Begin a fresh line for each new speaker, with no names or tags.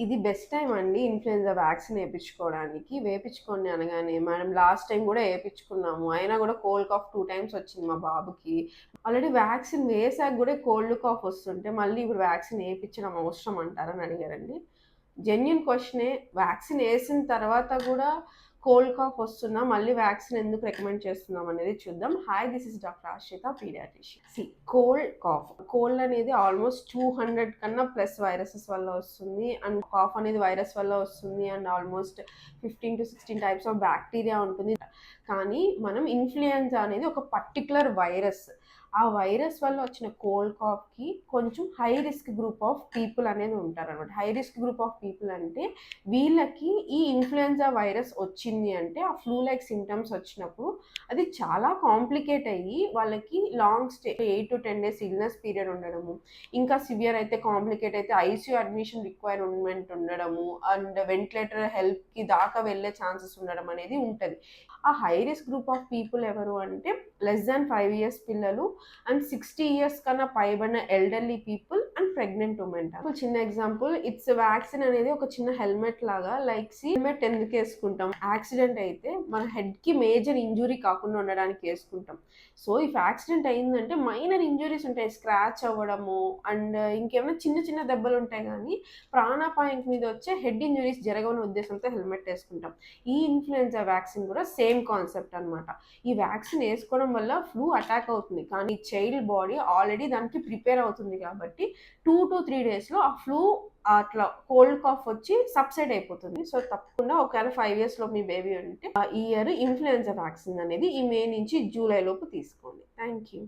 ఇది best time అండి influenza vaccine ఏపిచ్చుకోవడానికి. వేపిచ్చుకోండి అనగానే, మేడం లాస్ట్ టైమ్ గూడా ఏపిచ్చుకున్నాము. అయినా గూడా కోల్డ్, కాఫ్ 2 టైమ్స్ వచ్చింది మా బాబుకి. ఆల్రెడీ వ్యాక్సిన్ వేసాక గూడా కోల్డ్, కాఫ్ వస్తుంటే మళ్ళీ ఇప్పుడు వ్యాక్సిన్ ఏపిచ్చడం అవసరం అంటారా అని అడిగారండి. జెన్యూన్ క్వెషనే. వ్యాక్సిన్ ఏసిన తర్వాత గూడా కోల్డ్, కాఫ్ వస్తున్నా మళ్ళీ వ్యాక్సిన్ ఎందుకు రికమెండ్ చేస్తున్నాం అనేది చూద్దాం. Hi, this is doctor Ashrita, paediatrician. Cold, cough. Cold అనేది ఆల్మోస్ట్ 200 కన్నా ప్లస్ వైరసెస్ వల్ల వస్తుంది. అండ్ కాఫ్ అనేది వైరస్ వల్ల వస్తుంది. And almost 15-16 types of bacteria ఉంటుంది. కానీ మనం ఇన్‌ఫ్లుయెన్జా అనేది ఒక పర్టిక్యులర్ వైరస్. ఆ వైరస్ వల్ల వచ్చిన కోల్డ్, కాఫ్‌కి కొంచెం high risk group of people అనేది ఉంటారనమాట. High risk group of people అంటే వీళ్ళకి ఈ ఇన్‌ఫ్లుయెన్జా వైరస్ వచ్చింది అంటే ఆ ఫ్లూ లైక్ సింప్టమ్స్ వచ్చినప్పుడు అది చాలా కాంప్లికేట్ అయ్యి వాళ్ళకి long stay 8-10 days illness period ఉండడము, ఇంకా సివియర్ అయితే కాంప్లికేట్ అయితే ఐసీయూ అడ్మిషన్ రిక్వైర్మెంట్ ఉండడము అండ్ వెంటిలేటర్ హెల్ప్‌కి దాకా వెళ్ళే ఛాన్సెస్ ఉండడం అనేది ఉంటది. ఆ high risk group of people ఎవరు అంటే లెస్ దాన్ 5 ఇయర్స్ పిల్లలు అండ్ 60 ఇయర్స్ కన్నా పైబడిన elderly people and pregnant women. చిన్న ఎగ్జాంపుల్, ఇట్స్ వ్యాక్సిన్ అనేది ఒక చిన్న హెల్మెట్ లాగా. లైక్ హెల్మెట్ ఎందుకు వేసుకుంటాం? యాక్సిడెంట్ అయితే మన హెడ్ కి మేజర్ ఇంజురీ కాకుండా ఉండడానికి వేసుకుంటాం. సో ఇఫ్ యాక్సిడెంట్ అయిందంటే మైనర్ ఇంజురీస్ ఉంటాయి, స్క్రాచ్ అవ్వడము అండ్ ఇంకేమైనా చిన్న చిన్న దెబ్బలు ఉంటాయి, కానీ ప్రాణాపాయం మీద వచ్చే హెడ్ ఇంజురీస్ జరగని ఉద్దేశంతో హెల్మెట్ వేసుకుంటాం. ఈ ఇన్ఫ్లుయెన్జా వ్యాక్సిన్ కూడా సేమ్ కాన్సెప్ట్ అనమాట. ఈ వ్యాక్సిన్ వేసుకోవడం వల్ల ఫ్లూ అటాక్ అవుతుంది, కానీ చైల్డ్ బాడీ ఆల్రెడీ దానికి ప్రిపేర్ అవుతుంది కాబట్టి 2-3 డేస్లో ఆ ఫ్లూ అట్లా కోల్డ్ కాఫ్ వచ్చి సబ్సైడ్ అయిపోతుంది. సో తప్పకుండా ఒకవేళ 5 ఇయర్స్లో మీ బేబీ ఉంటే ఈ ఇయర్ ఇన్ఫ్లుయెన్జా వ్యాక్సిన్ అనేది ఈ మే నుంచి జూలై లోపు తీసుకోండి. Thank you.